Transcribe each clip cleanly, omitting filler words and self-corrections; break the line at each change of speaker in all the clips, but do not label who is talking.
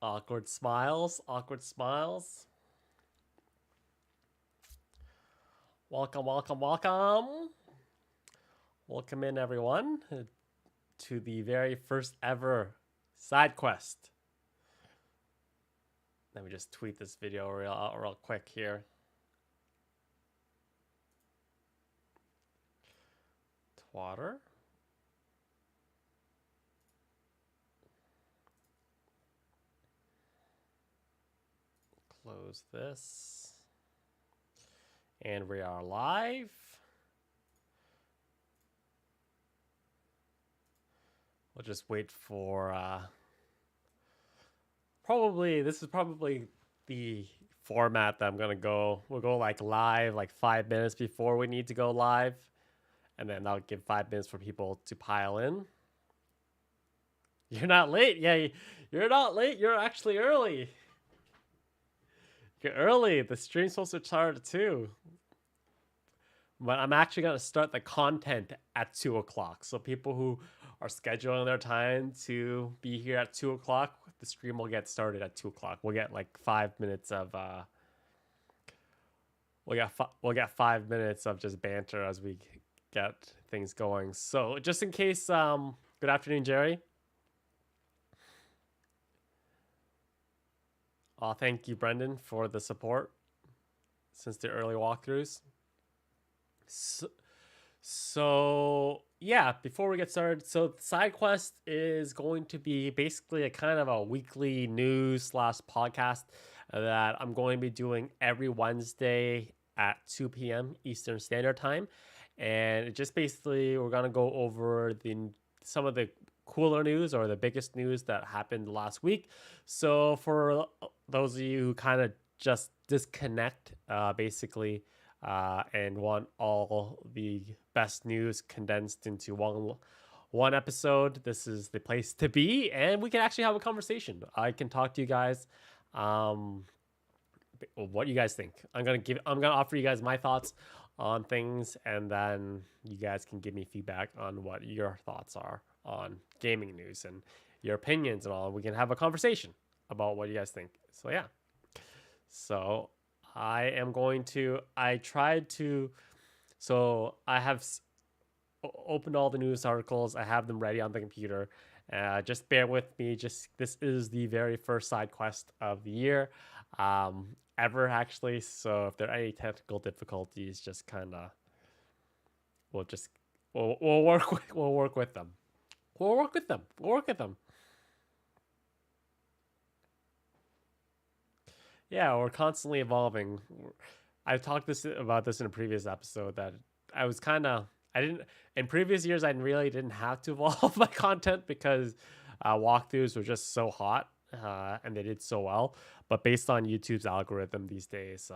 Awkward smiles, awkward smiles. Welcome, welcome, welcome. Welcome in, everyone, to the very first ever side quest. Let me just tweet this video real quick here. Water. Close this. And we are live. We'll just wait for this is probably the format that I'm gonna go. We'll go like live like 5 minutes before we need to go live. And then I'll give 5 minutes for people to pile in. You're not late. Yeah, you're not late. You're actually early. You're early. The stream's supposed to start at 2. But I'm actually going to start the content at 2 o'clock. So people who are scheduling their time to be here at 2 o'clock, the stream will get started at 2 o'clock. We'll get like 5 minutes of we'll get 5 minutes of just banter as we get things going. So just in case, good afternoon, Jerry. Thank you, Brendan, for the support since the early walkthroughs. So yeah, before we get started, so side quest is going to be basically a kind of a weekly news slash podcast that I'm going to be doing every Wednesday at 2 p.m. Eastern Standard Time, and just basically we're gonna go over some of the cooler news or the biggest news that happened last week. So for those of you who kind of just disconnect, basically and want all the best news condensed into one episode, this is the place to be, and we can actually have a conversation. I can talk to you guys. What you guys think? I'm gonna offer you guys my thoughts on things, and then you guys can give me feedback on what your thoughts are on gaming news and your opinions and all. We can have a conversation about what you guys think. So yeah. So I tried to, so I have opened all the news articles. I have them ready on the computer. Just bear with me. This is the very first side quest of the year, ever actually. So if there are any technical difficulties, just kind of, we'll just, we'll work with them. We'll work with them. We'll work with them. Yeah, we're constantly evolving. I've talked about this in a previous episode that I was kind of I didn't in previous years I really didn't have to evolve my content because walkthroughs were just so hot and they did so well. But based on YouTube's algorithm these days,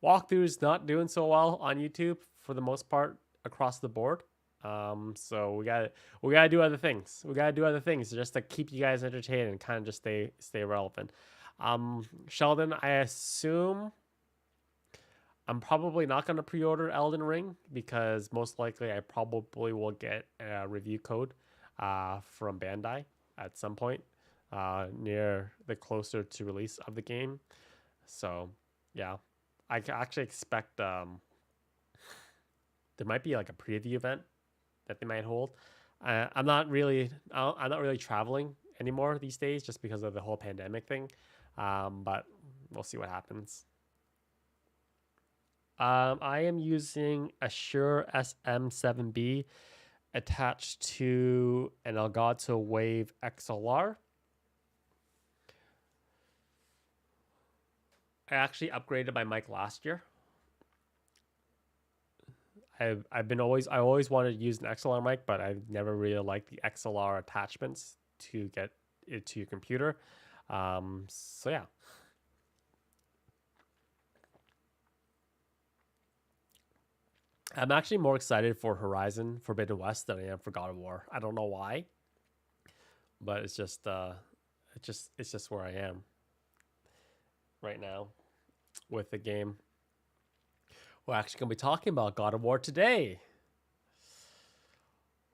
walkthroughs not doing so well on YouTube for the most part across the board. So we gotta do other things. We gotta do other things just to keep you guys entertained and kind of just stay relevant. Sheldon, I assume I'm probably not going to pre-order Elden Ring because most likely I probably will get a review code from Bandai at some point near the closer to release of the game. So yeah, I actually expect there might be like a preview event that they might hold. I'm not really traveling anymore these days just because of the whole pandemic thing. But we'll see what happens. I am using a Shure SM7B attached to an Elgato Wave XLR. I actually upgraded my mic last year. I always wanted to use an XLR mic, but I've never really liked the XLR attachments to get it to your computer. So yeah. I'm actually more excited for Horizon Forbidden West than I am for God of War. I don't know why, but it's just where I am right now with the game. We're actually gonna be talking about God of War today.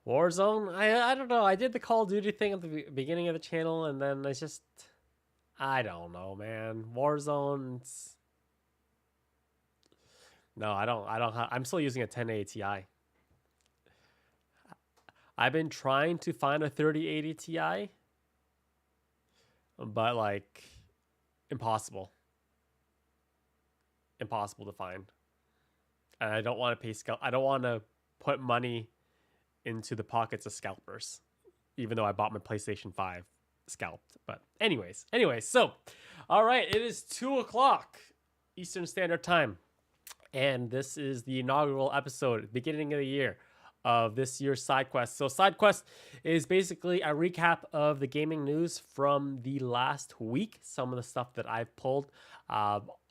Warzone, I don't know. I did the Call of Duty thing at the beginning of the channel, and then I just I don't know, man. Warzone. No, I don't. I'm still using a 1080 Ti. I've been trying to find a 3080 Ti, but like impossible, impossible to find. And I don't want to pay scalp. I don't want to put money into the pockets of scalpers, even though I bought my PlayStation 5 scalped. But anyways, so all right, it is 2 o'clock Eastern Standard Time, and this is the inaugural episode, beginning of the year, of this year's side quest. So side quest is basically a recap of the gaming news from the last week, some of the stuff that I've pulled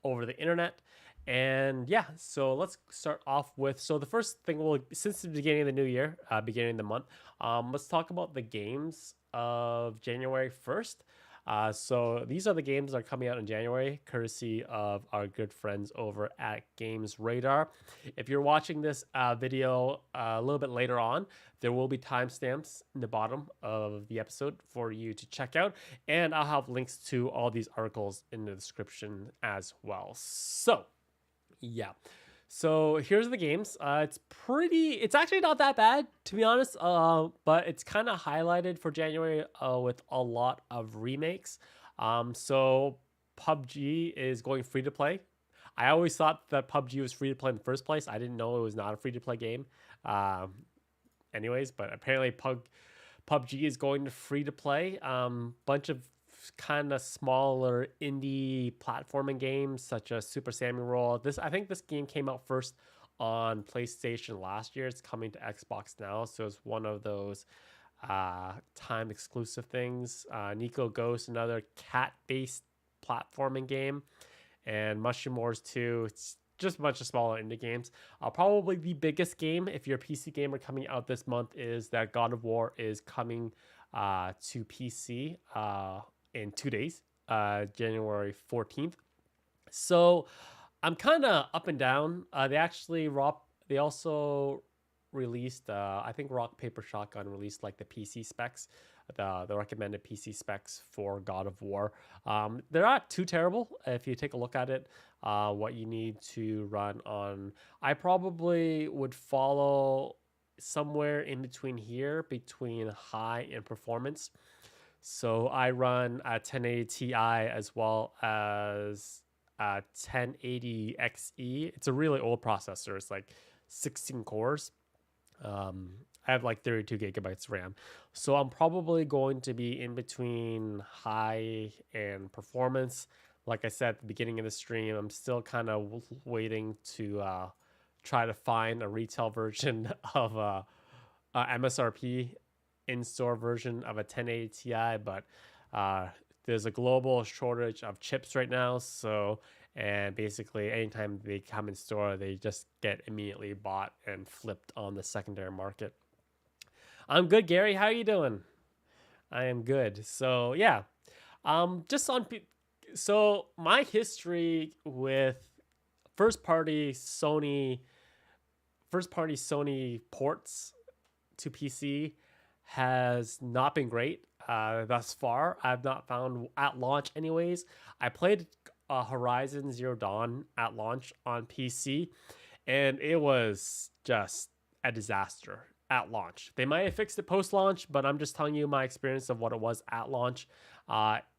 over the internet. And yeah, so let's start off with, so the first thing, we'll, since the beginning of the new year, beginning of the month, let's talk about the games of January 1st. So these are the games that are coming out in January, courtesy of our good friends over at Games Radar. If you're watching this video a little bit later on, there will be timestamps in the bottom of the episode for you to check out, and I'll have links to all these articles in the description as well. So yeah. So here's the games. It's actually not that bad, to be honest. But it's kind of highlighted for January with a lot of remakes. So PUBG is going free to play. I always thought that PUBG was free to play in the first place. I didn't know it was not a free to play game. Anyways, but apparently PUBG is going to free to play. Bunch of kind of smaller indie platforming games such as Super Samurai. I think this game came out first on PlayStation last year. It's coming to Xbox now, so it's one of those time exclusive things. Nico Ghost, another cat-based platforming game, and Mushroom Wars 2. It's just a bunch of smaller indie games. Probably the biggest game, if you're a PC gamer, coming out this month is that God of War is coming to PC in 2 days, January 14th. So I'm kind of up and down. They also released, I think Rock Paper Shotgun released like the PC specs, the recommended PC specs for God of War. They're not too terrible if you take a look at it. What you need to run on, I probably would follow somewhere in between here, between high and performance. So I run a 1080 Ti as well as a 1080 XE. It's a really old processor. It's like 16 cores. I have like 32 gigabytes RAM. So I'm probably going to be in between high and performance. Like I said at the beginning of the stream, I'm still kind of waiting to try to find a retail version of MSRP in-store version of a 1080 Ti, but there's a global shortage of chips right now. So, and basically anytime they come in store, they just get immediately bought and flipped on the secondary market. I'm good, Gary. How are you doing? I am good. So yeah, just on. So my history with first party Sony, ports to PC has not been great thus far. I've not found at launch, anyways. I played Horizon Zero Dawn at launch on PC, and it was just a disaster at launch. They might have fixed it post launch, but I'm just telling you my experience of what it was at launch.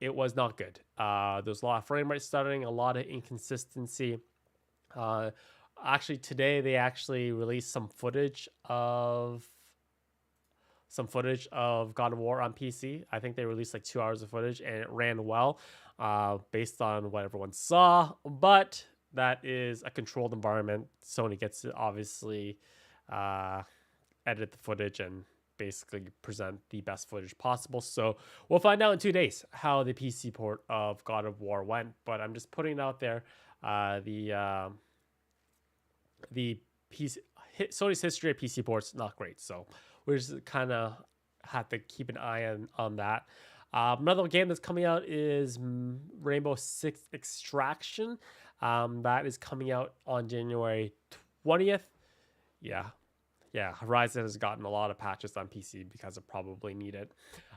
It was not good. There's a lot of frame rate stuttering, a lot of inconsistency. Actually, today they actually released some footage of God of War on PC. I think they released like 2 hours of footage, and it ran well based on what everyone saw. But that is a controlled environment. Sony gets to obviously edit the footage and basically present the best footage possible. So we'll find out in 2 days how the PC port of God of War went. But I'm just putting it out there. The Sony's history of PC ports not great. So we just kind of have to keep an eye on that. Another game that's coming out is Rainbow Six Extraction. That is coming out on January 20th. Yeah, Yeah, Horizon has gotten a lot of patches on PC because it probably needed.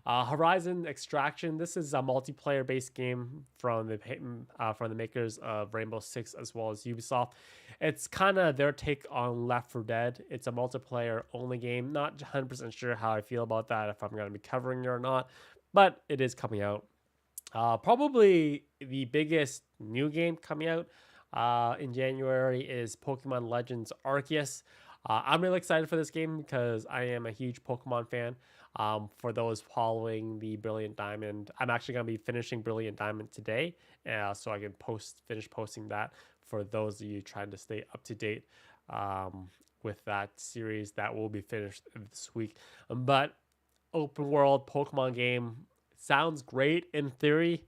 Horizon Extraction. This is a multiplayer-based game from the makers of Rainbow Six as well as Ubisoft. It's kind of their take on Left 4 Dead. It's a multiplayer-only game. Not 100% sure how I feel about that, if I'm going to be covering it or not, but it is coming out. Probably the biggest new game coming out in January is Pokemon Legends Arceus. I'm really excited for this game because I am a huge Pokemon fan. For those following the Brilliant Diamond, I'm actually going to be finishing Brilliant Diamond today, so I can finish posting that for those of you trying to stay up to date with that series that will be finished this week. But open world Pokemon game sounds great in theory.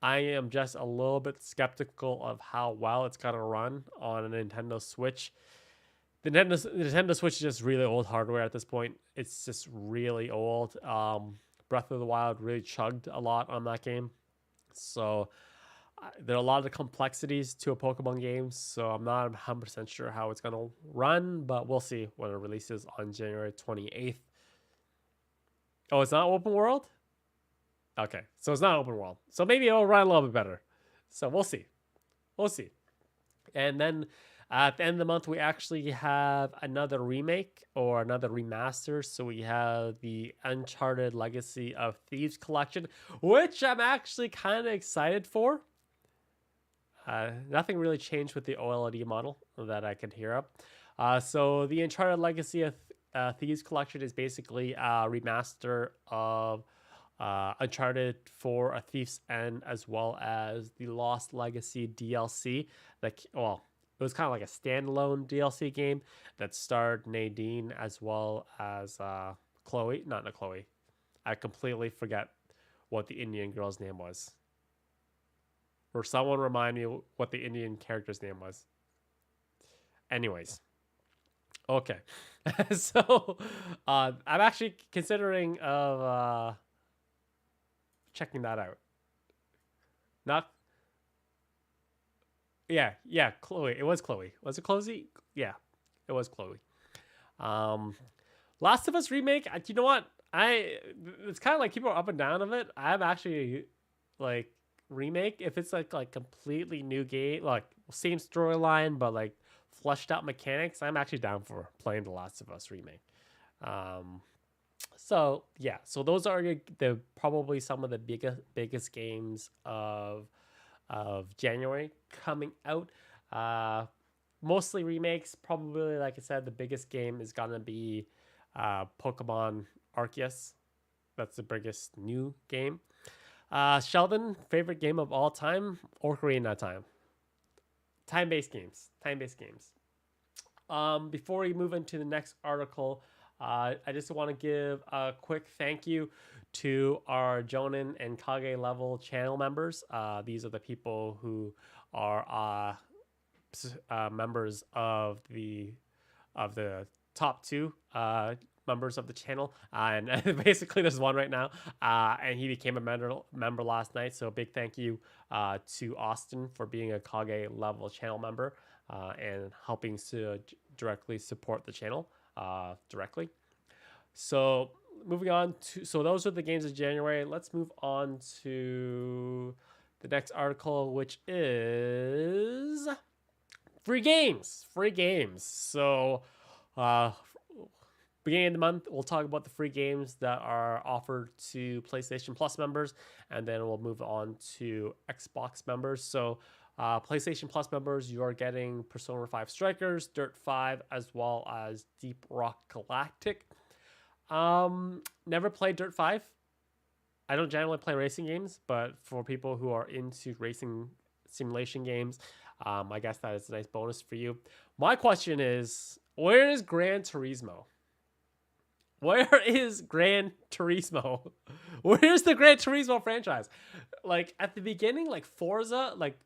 I am just a little bit skeptical of how well it's gonna run on a Nintendo Switch. The Nintendo Switch is just really old hardware at this point. It's just really old. Breath of the Wild really chugged a lot on that game, so there are a lot of complexities to a Pokemon game. So I'm not 100% sure how it's gonna run, but we'll see when it releases on January 28th. Oh, it's not open world? Okay, so it's not open world. So maybe it'll run a little bit better. So we'll see. We'll see. And then at the end of the month, we actually have another remake or another remaster. So we have the Uncharted Legacy of Thieves collection, which I'm actually kind of excited for. Nothing really changed with the OLED model that I can hear of. So the Uncharted Legacy of Thieves collection is basically a remaster of Uncharted for A Thief's End, as well as the Lost Legacy DLC. Well, it was kind of like a standalone DLC game that starred Nadine as well as Chloe. Not Chloe. I completely forget what the Indian girl's name was. Or someone remind me what the Indian character's name was. Anyways. Okay. So I'm actually considering of checking that out. Not yeah, Chloe. It was Chloe. Was it Chloe? Yeah, it was Chloe. Um Last of Us remake, you know what? It's kind of like people are up and down of it. I'm actually like remake if it's like completely new game, like same storyline but like fleshed out mechanics. I'm actually down for playing The Last of Us remake. So yeah, so those are the probably some of the biggest games of January coming out. Mostly remakes. Probably, like I said, the biggest game is gonna be Pokemon Arceus. That's the biggest new game. Sheldon, favorite game of all time, Ocarina of Time. Time-based games. Time-based games. Before we move into the next article, I just want to give a quick thank you to our Jonin and Kage level channel members. These are the people who are members of the top two members of the channel, and basically there's one right now, and he became a member last night. So a big thank you to Austin for being a Kage level channel member and helping to directly support the channel directly. So moving on so those are the games of January. Let's move on to the next article, which is free games. So beginning of the month, we'll talk about the free games that are offered to PlayStation Plus members, and then we'll move on to Xbox members. So PlayStation Plus members, you are getting Persona 5 Strikers, Dirt 5, as well as Deep Rock Galactic. Never played Dirt 5. I don't generally play racing games, but for people who are into racing simulation games, I guess that is a nice bonus for you. My question is, where is Gran Turismo? Where is Gran Turismo? Where's the Gran Turismo franchise? Like at the beginning, like Forza, like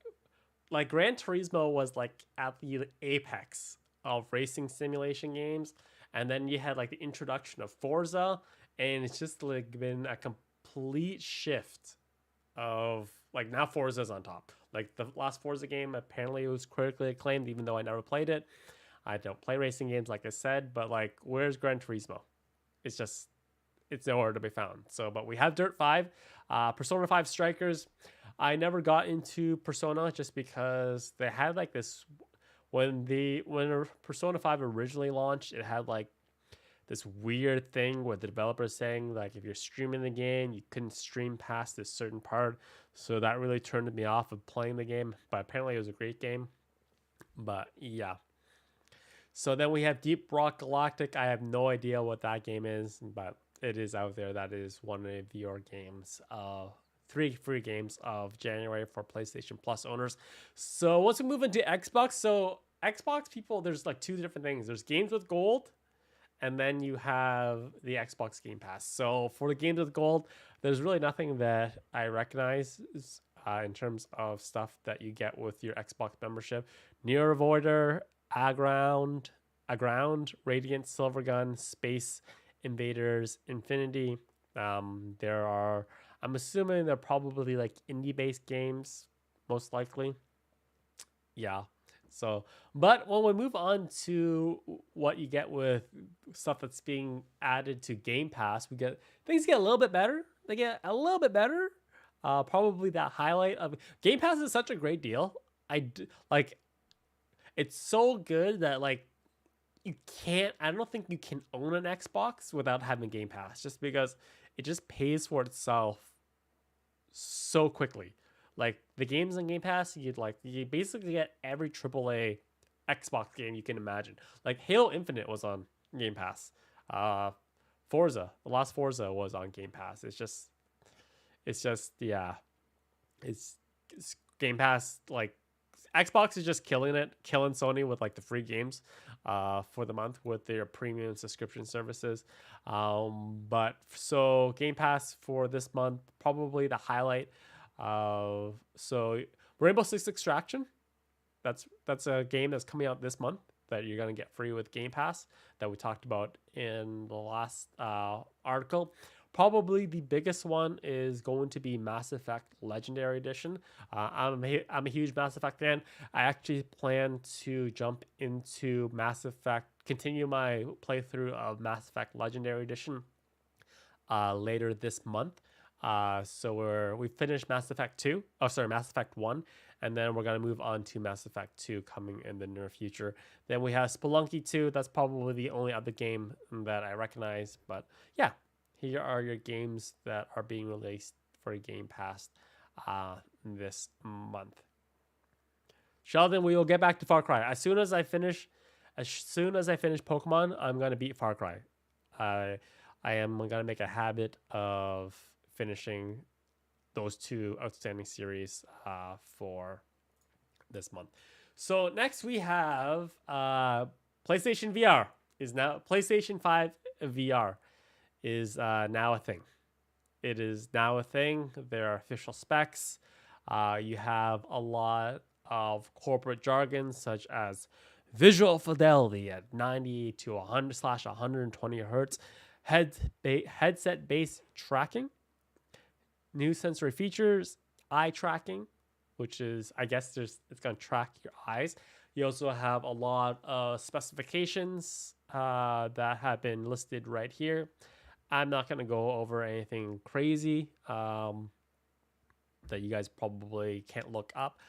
Gran Turismo was like at the apex of racing simulation games, and then you had like the introduction of Forza, and it's just like been a complete shift of like now Forza's on top. Like the last Forza game, apparently it was critically acclaimed, even though I never played it. I don't play racing games, like I said, but like, where's Gran Turismo? It's just, it's nowhere to be found. So, but we have Dirt 5, Persona 5 Strikers. I never got into Persona just because they had like this when Persona 5 originally launched, it had like this weird thing where the developers saying like if you're streaming the game, you couldn't stream past this certain part. So that really turned me off of playing the game. But apparently it was a great game. But yeah. So then we have Deep Rock Galactic. I have no idea what that game is, but it is out there. That is one of your games. 3 free games of January for PlayStation Plus owners. So once we move into Xbox, so Xbox people, there's like 2 different things. There's games with gold, and then you have the Xbox Game Pass. So for the games with gold, there's really nothing that I recognize in terms of stuff that you get with your Xbox membership. Nier Avoider, Aground, Radiant, Silvergun, Space Invaders, Infinity. There are, I'm assuming they're probably like indie-based games, most likely. Yeah. So, but when we move on to what you get with stuff that's being added to Game Pass, we get things get a little bit better. They get a little bit better. Probably that highlight of Game Pass is such a great deal. Like, it's so good that like you can't. I don't think you can own an Xbox without having Game Pass, just because it just pays for itself so quickly. Like the games on Game Pass, you basically get every AAA Xbox game you can imagine. Like Halo Infinite was on Game Pass. Forza, the last Forza was on Game Pass. It's just yeah, it's Game Pass. Like Xbox is just killing Sony with like the free games for the month with their premium subscription services. But so Game Pass for this month, probably the highlight. So Rainbow Six Extraction, that's a game that's coming out this month that you're gonna get free with Game Pass that we talked about in the last article. Probably the biggest one is going to be Mass Effect Legendary Edition. I'm a huge Mass Effect fan. I actually plan to jump into Mass Effect, continue my playthrough of Mass Effect Legendary Edition later this month. So we finished Mass Effect 2. Oh, sorry, Mass Effect 1. And then we're going to move on to Mass Effect 2 coming in the near future. Then we have Spelunky 2. That's probably the only other game that I recognize. But yeah, here are your games that are being released for Game Pass this month. Sheldon, we will get back to Far Cry. As soon as I finish Pokemon, I'm going to beat Far Cry. I am going to make a habit of finishing those 2 outstanding series for this month. So next we have PlayStation VR is now PlayStation 5 VR is now a thing. It is now a thing. There are official specs. You have a lot of corporate jargon such as visual fidelity at 90 to 100/120 hertz, headset based tracking, new sensory features, eye tracking, which is, I guess it's going to track your eyes. You also have a lot of specifications that have been listed right here. I'm not going to go over anything crazy that you guys probably can't look up.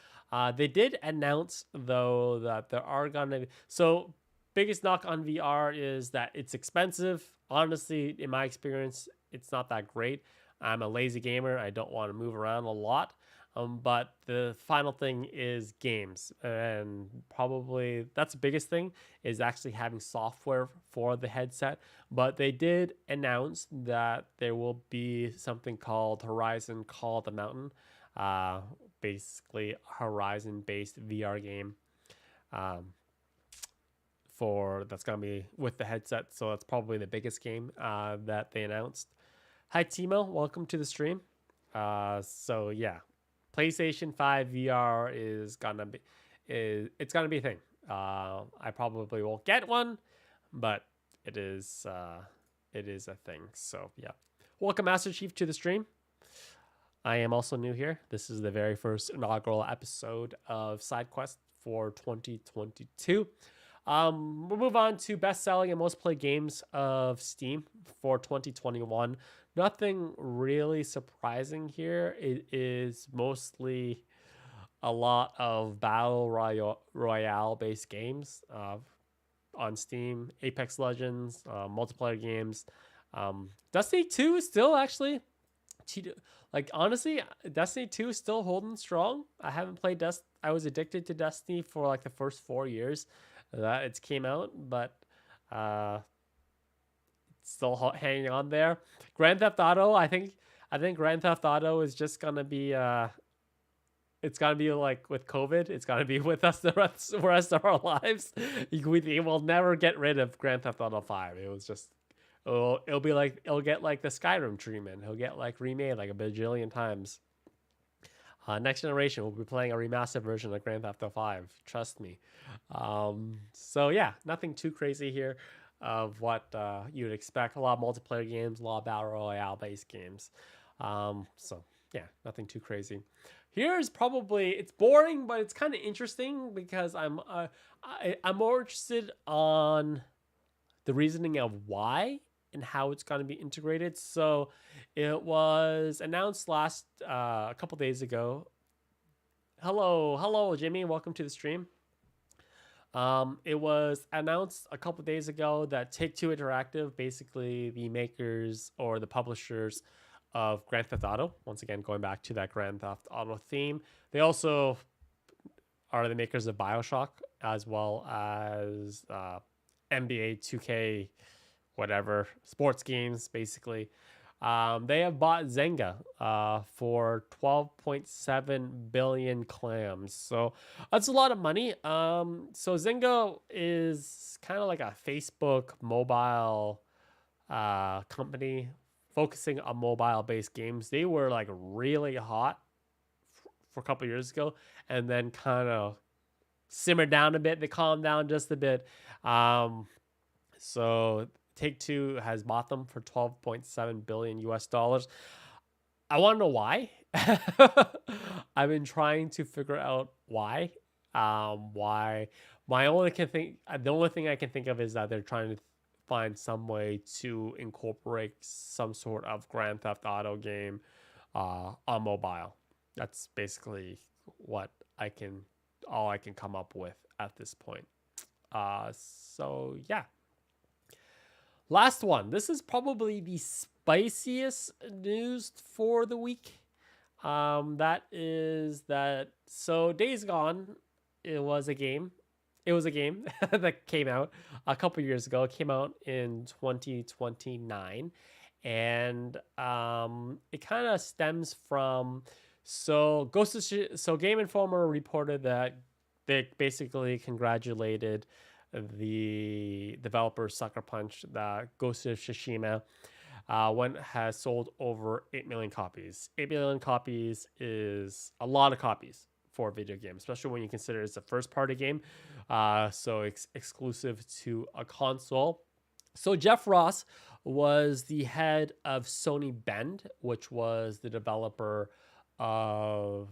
They did announce, though, that there are going to be... So, biggest knock on VR is that it's expensive. Honestly, in my experience, it's not that great. I'm a lazy gamer. I don't want to move around a lot. But the final thing is games. And probably that's the biggest thing, is actually having software for the headset. But they did announce that there will be something called Horizon Call of the Mountain. Basically Horizon-based VR game that's going to be with the headset. So that's probably the biggest game that they announced. Hi, Timo. Welcome to the stream. So yeah, PlayStation 5 VR is gonna be a thing. I probably won't get one, but it is a thing. So yeah, welcome Master Chief to the stream. I am also new here. This is the very first inaugural episode of SideQuest for 2022. We'll move on to best selling and most played games of Steam for 2021. Nothing really surprising here. It is mostly a lot of royale based games on Steam. Apex Legends, multiplayer games. Destiny 2 is still actually like honestly, Destiny 2 is still holding strong. I haven't played I was addicted to Destiny for like the first 4 years that it came out, but uh it's still hanging on there. Grand Theft Auto, I think Grand Theft Auto is just gonna be it's gonna be like with COVID. It's gonna be with us the rest of our lives. We will never get rid of Grand Theft Auto 5. It was just it'll be like it'll get like the Skyrim treatment. He'll get like remade like a bajillion times. Next generation will be playing a remastered version of Grand Theft Auto 5. Trust me. So yeah, nothing too crazy here of what you'd expect. A lot of multiplayer games, a lot of battle royale based games. So yeah, nothing too crazy. Here's probably it's boring, but it's kind of interesting because I'm more interested on the reasoning of why and how it's going to be integrated. So it was announced a couple days ago. Hello, Jimmy. Welcome to the stream. It was announced a couple days ago that Take Two Interactive, basically the makers or the publishers of Grand Theft Auto, once again going back to that Grand Theft Auto theme, they also are the makers of BioShock as well as NBA 2K, whatever sports games, basically. They have bought Zynga for 12.7 billion clams. So that's a lot of money. So Zynga is kind of like a Facebook mobile company focusing on mobile based games. They were like really hot for a couple years ago and then kind of simmered down a bit. They calmed down just a bit. So Take Two has bought them for 12.7 billion US dollars. I want to know why. I've been trying to figure out why. Why? The only thing I can think of is that they're trying to find some way to incorporate some sort of Grand Theft Auto game on mobile. That's basically what all I can come up with at this point. So yeah. Last one. This is probably the spiciest news for the week. That is that. So Days Gone, it was a game. It was a game that came out a couple years ago. It came out in 2029, and it kind of stems from. So Game Informer reported that they basically congratulated the developer Sucker Punch that Ghost of Tsushima when has sold over 8 million copies. 8 million copies is a lot of copies for a video game, especially when you consider it's a first party game. So it's exclusive to a console. So Jeff Ross was the head of Sony Bend, which was the developer of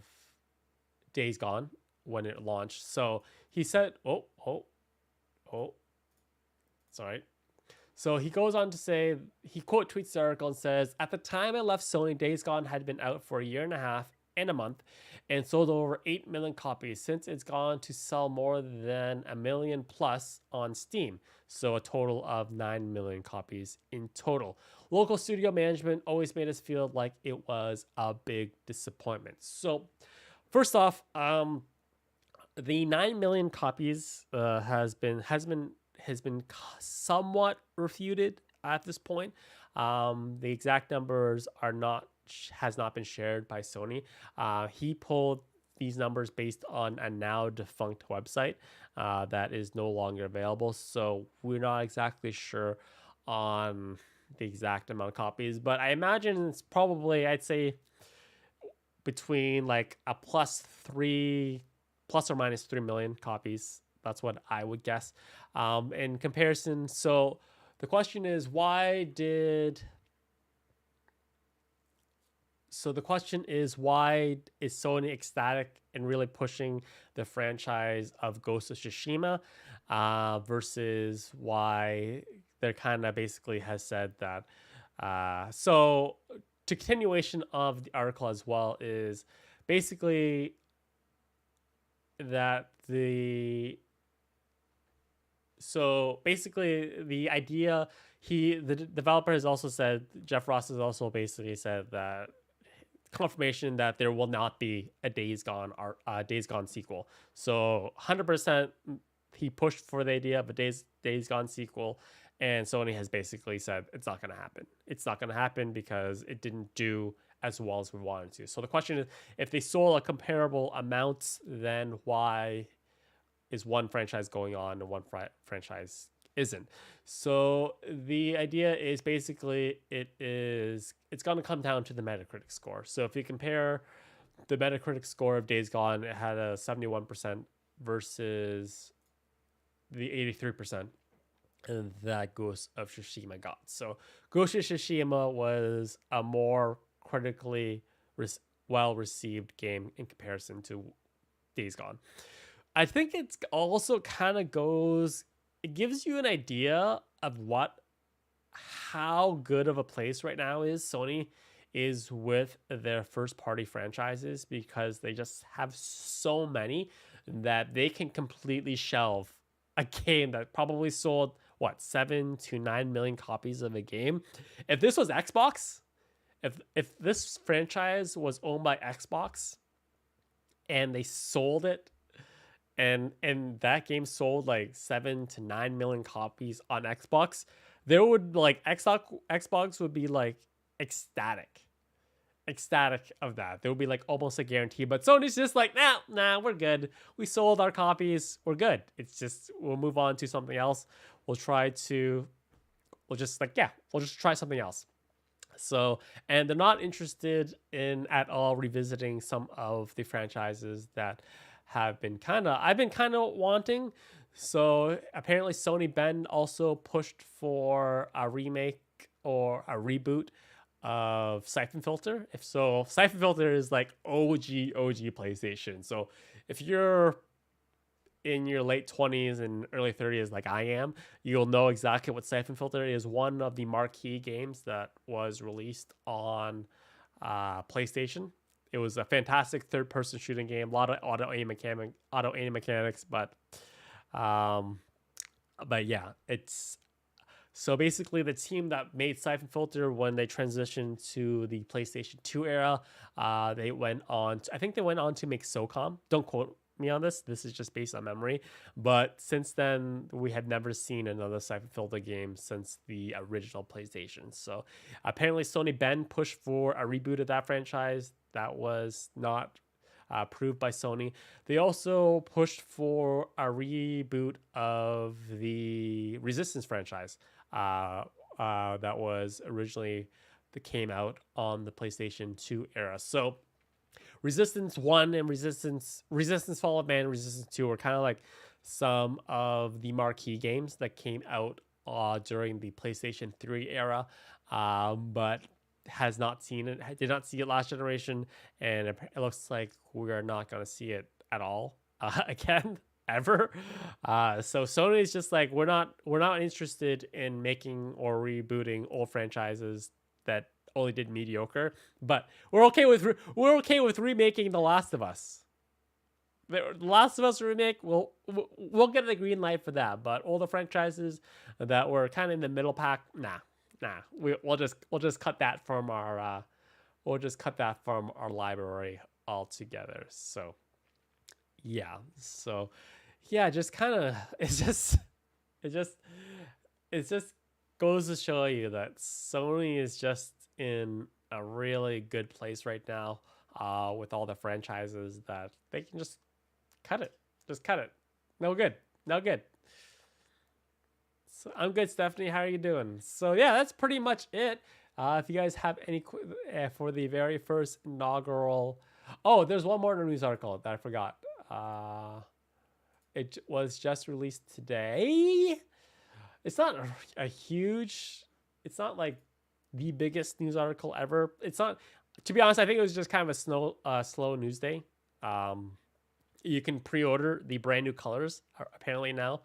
Days Gone when it launched. So he said, sorry. So he goes on to say, he quote tweets the article and says, "At the time I left Sony, Days Gone had been out for a year and a half and a month and sold over 8 million copies. Since it's gone to sell more than a million plus on Steam. So a total of 9 million copies in total. Local studio management always made us feel like it was a big disappointment." So first off, the 9 million copies has been somewhat refuted at this point. The exact numbers has not been shared by Sony. He pulled these numbers based on a now defunct website that is no longer available. So we're not exactly sure on the exact amount of copies, but I imagine it's probably, I'd say, between like a plus or minus 3 million copies. That's what I would guess. In comparison, so the question is, why did So the question is, why is Sony ecstatic and really pushing the franchise of Ghost of Tsushima, versus why they're kind of basically has said that. So to continuation of the article as well is basically that the idea, the developer has also said, Jeff Ross has also basically said that confirmation that there will not be a Days Gone sequel. So 100% he pushed for the idea of a Days Gone sequel, and Sony has basically said it's not going to happen. It's not going to happen because it didn't do as well as we wanted to. So the question is, if they sold a comparable amount, then why is one franchise going on and one franchise isn't? So the idea is basically it's going to come down to the Metacritic score. So if you compare the Metacritic score of Days Gone, it had a 71% versus the 83% that Ghost of Tsushima got. So Ghost of Tsushima was a more critically well received game in comparison to Days Gone. I think it's also kind of it gives you an idea of how good of a place right now is Sony is with their first party franchises, because they just have so many that they can completely shelve a game that probably sold 7 to 9 million copies of a game. If this was Xbox, if this franchise was owned by Xbox and they sold it, and that game sold like 7 to 9 million copies on Xbox, there would Xbox would be like ecstatic of that. There would be like almost a guarantee. But Sony's just like, nah, we're good. We sold our copies, we're good. It's just, we'll move on to something else. We'll just try something else. So, and they're not interested in at all revisiting some of the franchises that I've been kind of wanting. So apparently Sony Bend also pushed for a remake or a reboot of Siphon Filter. If so, Siphon Filter is like OG PlayStation. So if you're in your late 20s and early 30s like I am, you'll know exactly what Siphon Filter is. One of the marquee games that was released on PlayStation. It was a fantastic third-person shooting game, a lot of auto aim mechanics, but yeah, it's so basically the team that made Siphon Filter, when they transitioned to the PlayStation 2 era, they went on. I think they went on to make SOCOM. Don't quote me on this. This is just based on memory. But since then, we had never seen another Siphon Filter game since the original PlayStation. So apparently, Sony Bend pushed for a reboot of that franchise. That was not approved by Sony. They also pushed for a reboot of the Resistance franchise that was originally that came out on the PlayStation 2 era. So Resistance 1 and Resistance Fall of Man and Resistance 2 were kind of like some of the marquee games that came out during the PlayStation 3 era, but did not see it last generation, and it looks like we are not going to see it at all again ever. So Sony is just like, we're not interested in making or rebooting old franchises that only did mediocre, but we're okay with remaking The Last of Us. The Last of Us remake, we'll get the green light for that. But all the franchises that were kind of in the middle pack, nah. We'll just cut that from our library altogether. So yeah, just kind of it just goes to show you that Sony is just in a really good place right now, with all the franchises that they can just cut it. No good. So I'm good, Stephanie. How are you doing? So yeah, that's pretty much it. If you guys have any for the very first inaugural, there's one more news article that I forgot. It was just released today. It's not a huge. It's not like the biggest news article ever. It's not To be honest, I think it was just kind of a slow news day. Um, you can pre-order the brand new colors apparently now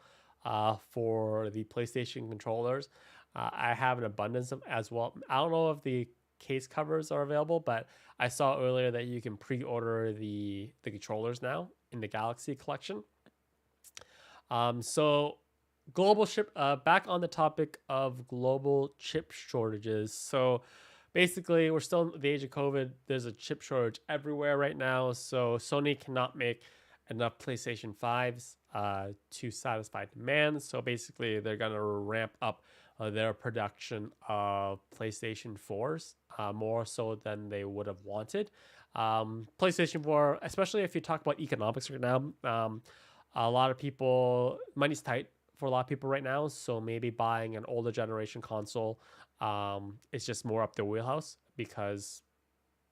for the PlayStation controllers. I have an abundance of as well. I don't know if the case covers are available, but I saw earlier that you can pre-order the controllers now in the Galaxy collection. So global chip. Back on the topic of global chip shortages. So basically, we're still in the age of COVID. There's a chip shortage everywhere right now. So Sony cannot make enough PlayStation 5s to satisfy demand. So basically, they're going to ramp up their production of PlayStation 4s more so than they would have wanted. PlayStation 4, especially if you talk about economics right now, a lot of people, money's tight for a lot of people right now. So maybe buying an older generation console is just more up their wheelhouse because,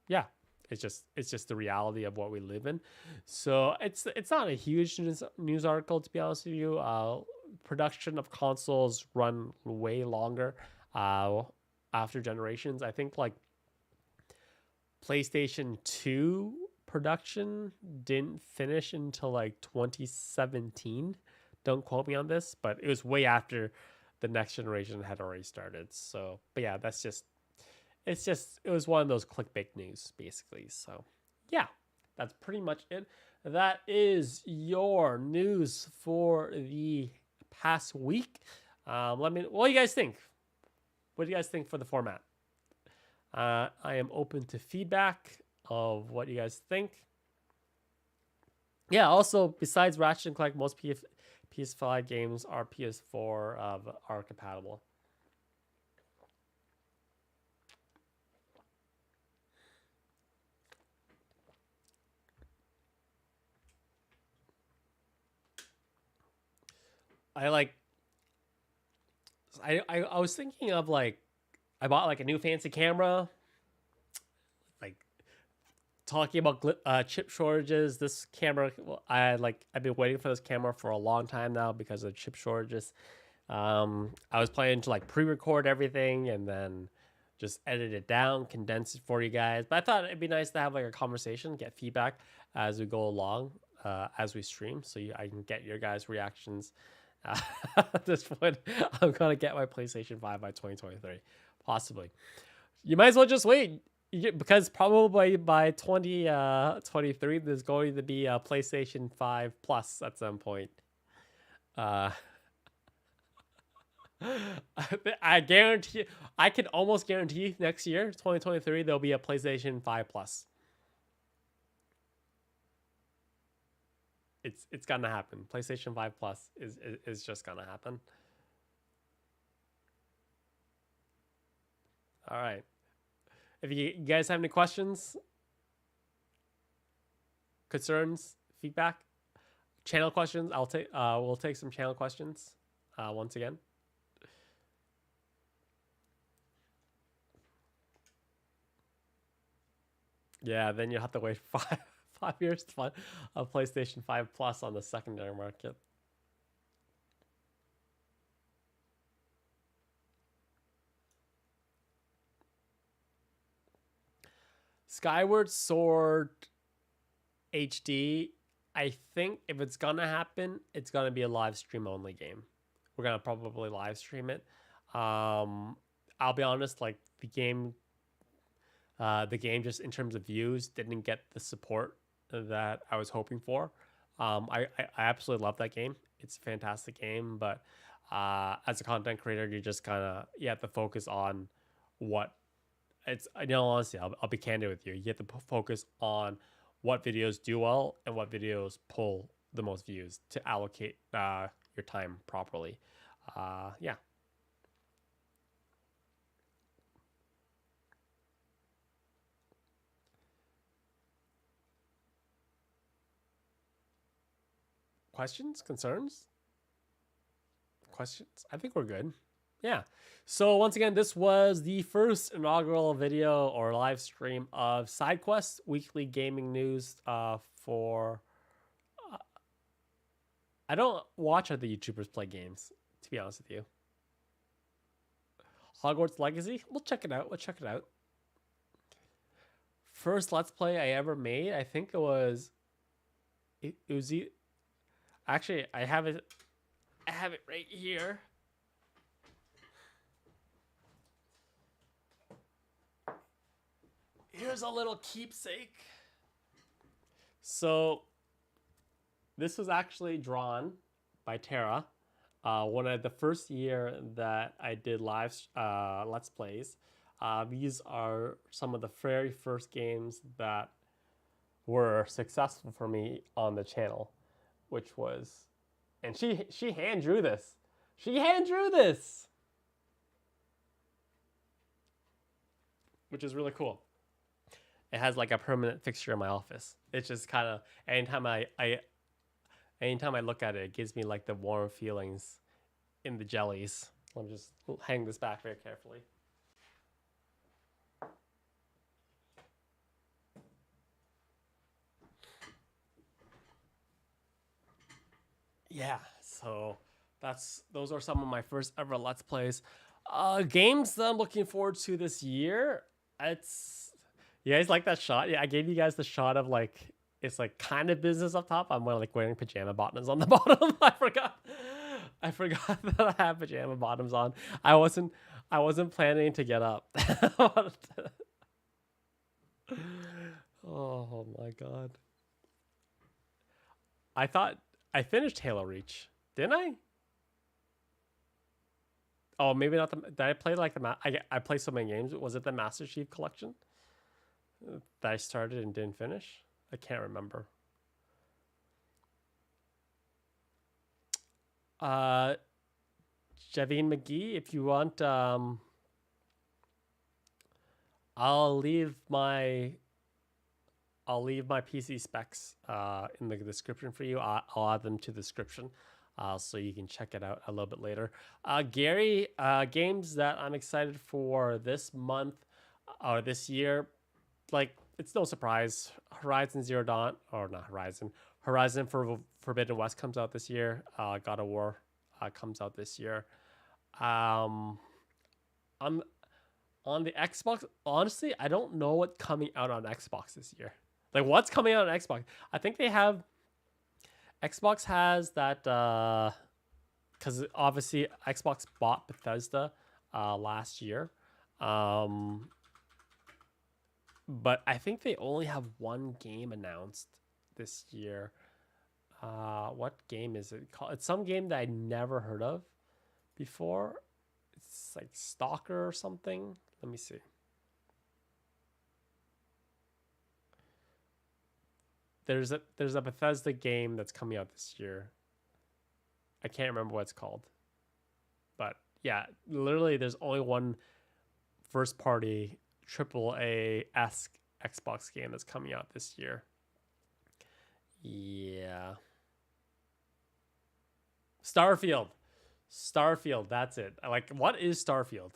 yeah, it's just the reality of what we live in. So it's not a huge news article, to be honest with you. Production of consoles run way longer after generations. I think like PlayStation 2 production didn't finish until like 2017. Don't quote me on this, but it was way after the next generation had already started. So, but yeah, it was one of those clickbait news basically. So, yeah, that's pretty much it. That is your news for the past week. What do you guys think? What do you guys think for the format? I am open to feedback of what you guys think. Yeah, also, besides Ratchet and Clank, most PS5 games are PS4 are compatible. I like. I was thinking of like, I bought like a new fancy camera. Like talking about chip shortages, this camera, well, I've been waiting for this camera for a long time now because of chip shortages. I was planning to like pre-record everything and then just edit it down, condense it for you guys. But I thought it'd be nice to have like a conversation, get feedback as we go along, as we stream, so I can get your guys' reactions. At this point, I'm gonna get my PlayStation 5 by 2023, possibly. You might as well just wait. Because probably by 2023, there's going to be a PlayStation 5 Plus at some point. Uh, I guarantee, I can almost guarantee next year, 2023, there'll be a PlayStation 5 Plus. It's gonna happen. PlayStation 5 Plus is just gonna happen. All right. If you guys have any questions, concerns, feedback, channel questions, we'll take some channel questions once again. Yeah, then you have to wait 5 years to find a PlayStation 5 Plus on the secondary market. Skyward Sword HD, I think if it's gonna happen, it's gonna be a live stream only game. We're gonna probably live stream it. I'll be honest, like the game just in terms of views didn't get the support that I was hoping for. I absolutely love that game. It's a fantastic game, but as a content creator, you just kind of you have to focus on what it's. Honestly, I'll be candid with you. You have to focus on what videos do well and what videos pull the most views to allocate your time properly. Yeah. Questions, concerns, questions? I think we're good. Yeah. So once again, this was the first inaugural video or live stream of SideQuest weekly gaming news. For I don't watch other YouTubers play games, to be honest with you. Hogwarts Legacy, we'll check it out. first Let's Play I ever made, I think it was it was actually I have it right here. Here's a little keepsake. So this was actually drawn by Tara. One of the first year that I did live Let's Plays. These are some of the very first games that were successful for me on the channel, which was, and she hand drew this. She hand drew this, which is really cool. It has like a permanent fixture in my office. It's just kind of anytime I look at it, it gives me like the warm feelings in the jellies. Let me just hang this back very carefully. Yeah, so those are some of my first ever Let's Plays. Games that I'm looking forward to this year. You guys like that shot? Yeah, I gave you guys the shot of like it's like kind of business up top. I'm like wearing pajama bottoms on the bottom. I forgot that I have pajama bottoms on. I wasn't planning to get up. Oh my god. I thought I finished Halo Reach. Didn't I? Oh, maybe not the. Did I play like the? I played so many games. Was it the Master Chief Collection that I started and didn't finish? I can't remember. Javine McGee, if you want, I'll leave my PC specs in the description for you. I'll add them to the description so you can check it out a little bit later. Gary, games that I'm excited for this month or this year, like it's no surprise. Horizon Zero Dawn, or not Horizon Forbidden West comes out this year. God of War comes out this year. On the Xbox, honestly, I don't know what's coming out on Xbox this year. Like what's coming out on Xbox? I think Xbox has that because obviously Xbox bought Bethesda last year. But I think they only have one game announced this year. What game is it called? It's some game that I never heard of before. It's like Stalker or something. Let me see. There's a Bethesda game that's coming out this year. I can't remember what it's called. But yeah, literally there's only one first party AAA-esque Xbox game that's coming out this year. Yeah. Starfield, that's it. Like, what is Starfield?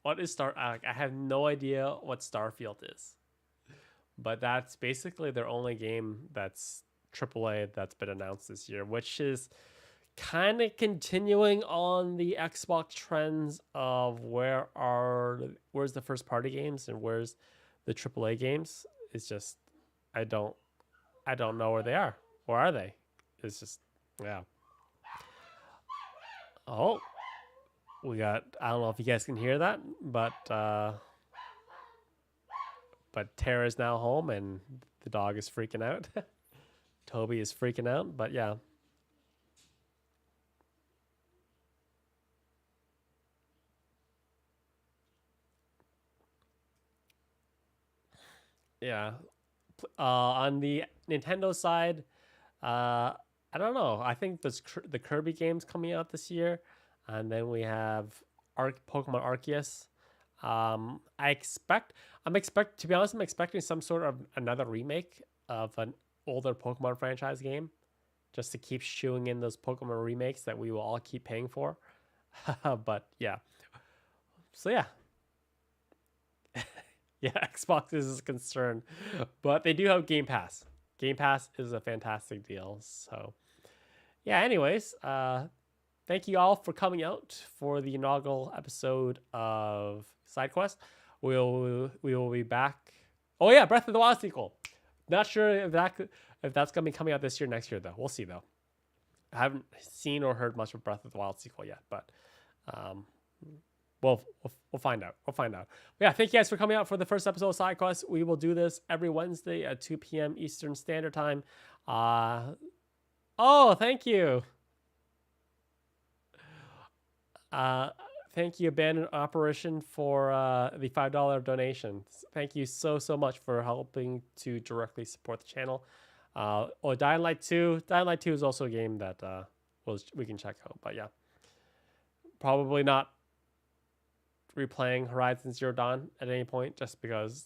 I have no idea what Starfield is. But that's basically their only game that's AAA that's been announced this year, which is kind of continuing on the Xbox trends of where's the first party games and where's the AAA games. It's just I don't know where they are. Where are they? It's just yeah. Oh, we got, I don't know if you guys can hear that, but Tara's now home and the dog is freaking out. Toby is freaking out, but yeah. Yeah. On the Nintendo side, I don't know. I think there's the Kirby games coming out this year, and then we have Pokemon Arceus. I'm expecting some sort of another remake of an older Pokemon franchise game, just to keep shooing in those Pokemon remakes that we will all keep paying for. But yeah, so yeah. Yeah, Xbox is concerned, but they do have Game Pass. Game Pass is a fantastic deal. So yeah, anyways, thank you all for coming out for the inaugural episode of SideQuest. We will be back Oh yeah, Breath of the Wild sequel. Not sure if that's gonna be coming out this year, next year though. We'll see though. I haven't seen or heard much of Breath of the Wild sequel yet, but um, we'll find out. We'll find out. But yeah, thank you guys for coming out for the first episode of SideQuest. We will do this every Wednesday at 2 p.m. Eastern Standard Time. Oh, thank you. Thank you, Abandoned Operation, for the $5 donation. Thank you so much for helping to directly support the channel. Dying Light 2. Dying Light 2 is also a game that we can check out. But yeah, probably not replaying Horizon Zero Dawn at any point, just because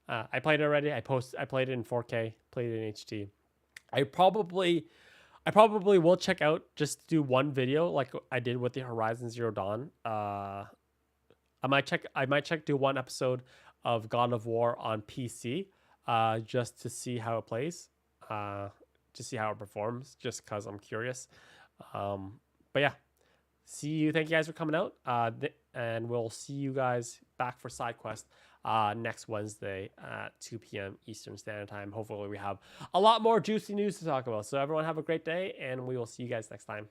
I played it already. I played it in 4K, played it in HD. I probably will check out, just do one video like I did with the Horizon Zero Dawn. I might do one episode of God of War on PC, just to see how it plays, to see how it performs, just because I'm curious. But yeah, see you. Thank you guys for coming out. And we'll see you guys back for SideQuest next Wednesday at 2 p.m. Eastern Standard Time. Hopefully we have a lot more juicy news to talk about. So everyone have a great day, and we will see you guys next time.